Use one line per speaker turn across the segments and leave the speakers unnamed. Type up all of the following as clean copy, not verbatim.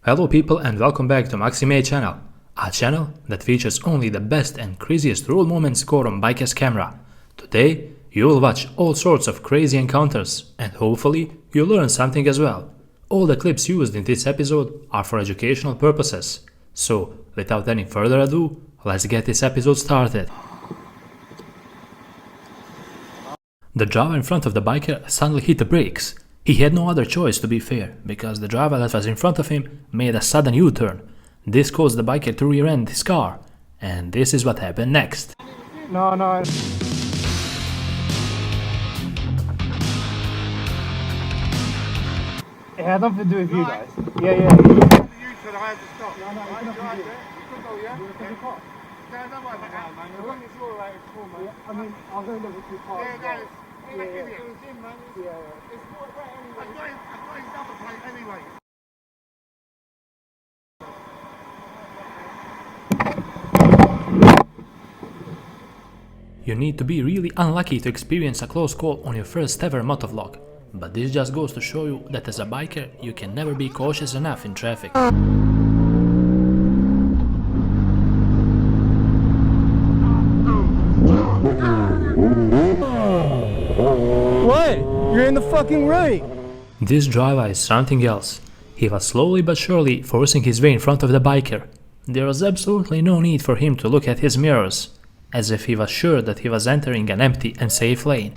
Hello people and welcome back to Maxi channel, a channel that features only the best and craziest road moments caught on BIKERS camera. Today you will watch all sorts of crazy encounters and hopefully you'll learn something as well. All the clips used in this episode are for educational purposes. So without any further ado, let's get this episode started. The driver in front of the biker suddenly hit the brakes. He had no other choice, to be fair, because the driver that was in front of him made a sudden U-turn. This caused the biker to rear-end his car, and this is what happened next.
No. It had nothing to do with you guys. Yeah.
You said I had to stop.
No, it's nothing to do.
You could go, yeah? Stand up like that, man. As long as you're like, it's cool, man.
I mean, I'll go look at your car.
Yeah, guys.
Yeah.
It was him, man.
Yeah.
It's more right anyway. I got his number plate anyway.
You need to be really unlucky to experience a close call on your first ever motovlog. But this just goes to show you that as a biker, you can never be cautious enough in traffic.
What? You're in the fucking right.
This driver is something else. He was slowly but surely forcing his way in front of the biker. There was absolutely no need for him to look at his mirrors, as if he was sure that he was entering an empty and safe lane.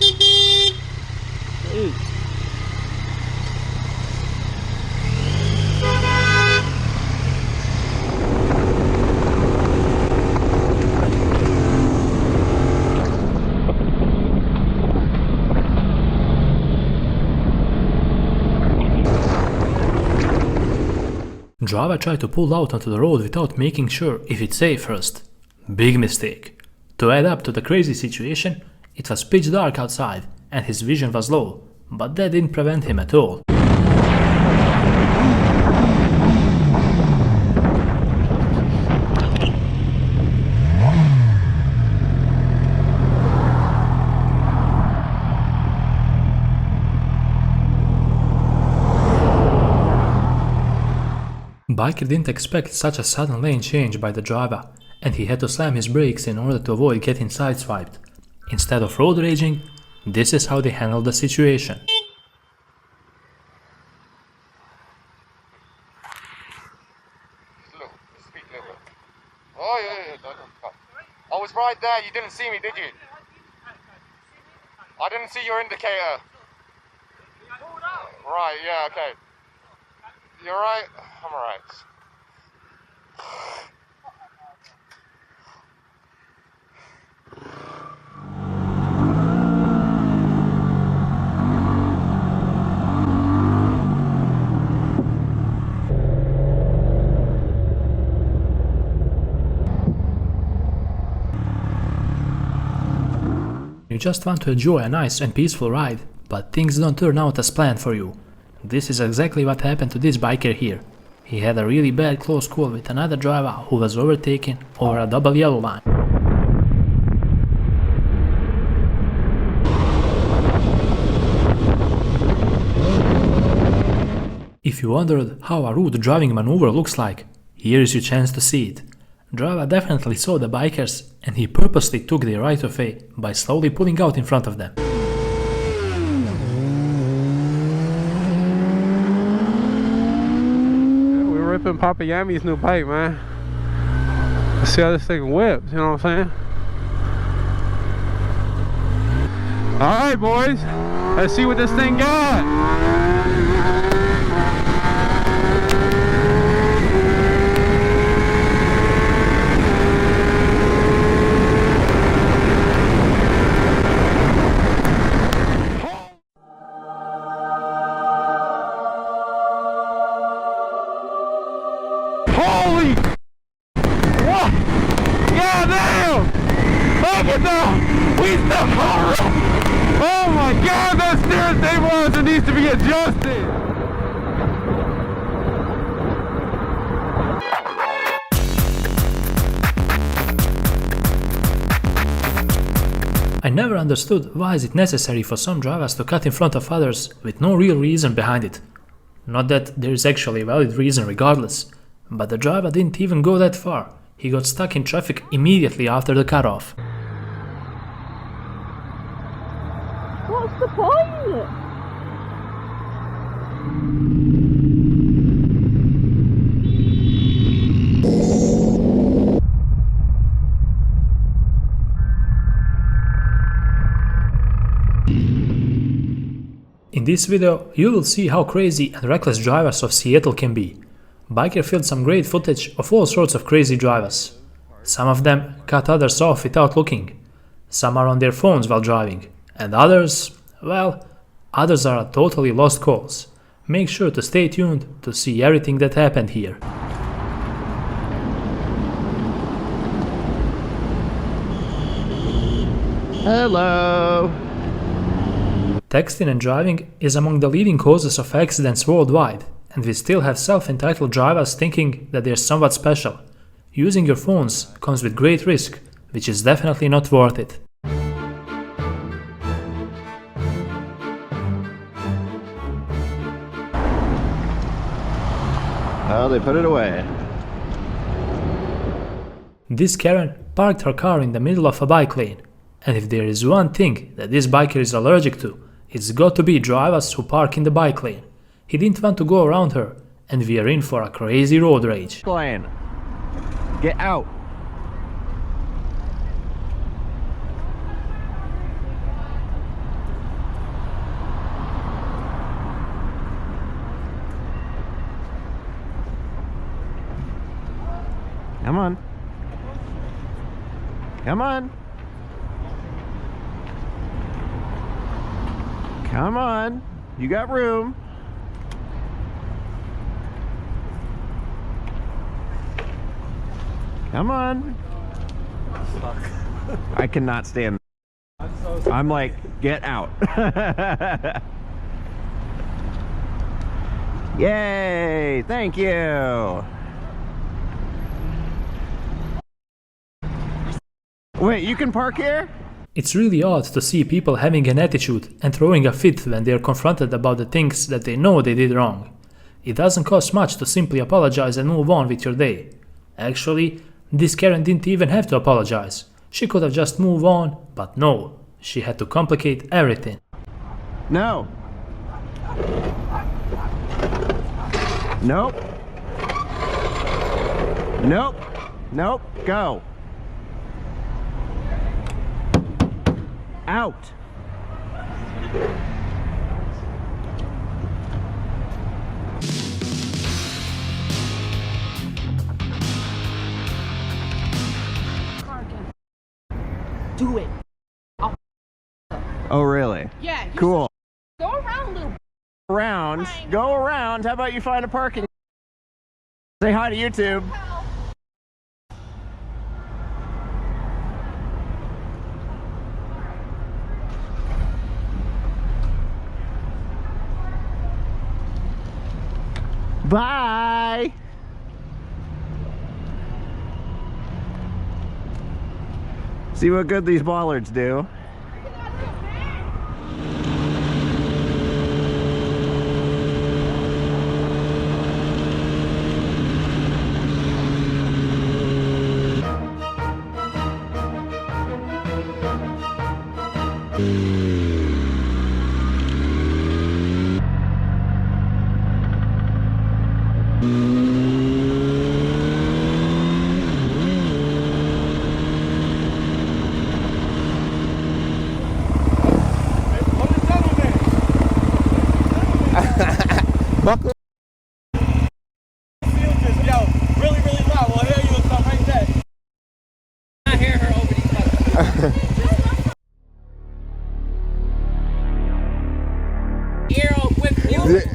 Driver tried to pull out onto the road without making sure if it's safe first. Big mistake. To add up to the crazy situation, it was pitch dark outside and his vision was low, but that didn't prevent him at all. Biker didn't expect such a sudden lane change by the driver, and he had to slam his brakes in order to avoid getting sideswiped. Instead of road raging, this is how they handled the situation.
Speak a little bit. Oh, yeah. I was right there. You didn't see me, did you? I didn't see your indicator. Right, yeah, okay. You're right? I'm alright.
You just want to enjoy a nice and peaceful ride, but things don't turn out as planned for you. This is exactly what happened to this biker here. He had a really bad close call with another driver who was overtaken over a double yellow line. If you wondered how a rude driving maneuver looks like, here is your chance to see it. Driver definitely saw the bikers and he purposely took the right of way by slowly pulling out in front of them.
Ripping Papa Yammy's new bike, man. Let's see how this thing whips, you know what I'm saying? Alright, boys. Let's see what this thing got. Holy! What? Goddamn! Look at that! We stuck on. Oh my God! That steering stabilizer needs to be adjusted.
I never understood why is it necessary for some drivers to cut in front of others with no real reason behind it. Not that there is actually a valid reason regardless, but the driver didn't even go that far. He got stuck in traffic immediately after the cutoff.
What's the point?
In this video, you will see how crazy and reckless drivers of Seattle can be. Biker filmed some great footage of all sorts of crazy drivers. Some of them cut others off without looking. Some are on their phones while driving. And others, well, others are totally lost cause. Make sure to stay tuned to see everything that happened here.
Hello.
Texting and driving is among the leading causes of accidents worldwide, and we still have self-entitled drivers thinking that they're somewhat special. Using your phones comes with great risk, which is definitely not worth it.
Oh, they put it away.
This Karen parked her car in the middle of a bike lane, and if there is one thing that this biker is allergic to, it's got to be drivers who park in the bike lane. He didn't want to go around her, and we are in for a crazy road rage.
Lane. Get out. Come on. Come on. Come on. You got room. Come on. I cannot stand. I'm like, get out. Yay! Thank you. Wait, you can park here?
It's really odd to see people having an attitude and throwing a fit when they are confronted about the things that they know they did wrong. It doesn't cost much to simply apologize and move on with your day. Actually, this Karen didn't even have to apologize. She could have just moved on, but no, she had to complicate everything.
No. Nope. Nope. Nope. Go. Out.
Do it.
Oh, really?
Yeah.
Cool.
Go around, little.
Around.
Fine.
Go around. How about you find a parking? Say hi to YouTube. Bye. See what good these bollards do.
Buckle.
Yo, really, really loud. We'll hear you and stuff like that. I hear her over these fucking. Ear with music.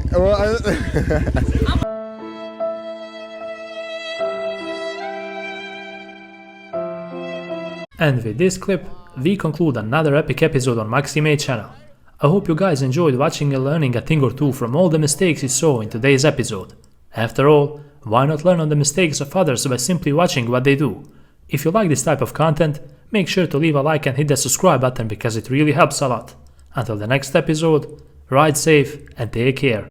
And with this clip, we conclude another epic episode on Maxi channel. I hope you guys enjoyed watching and learning a thing or two from all the mistakes you saw in today's episode. After all, why not learn on the mistakes of others by simply watching what they do? If you like this type of content, make sure to leave a like and hit the subscribe button because it really helps a lot. Until the next episode, ride safe and take care.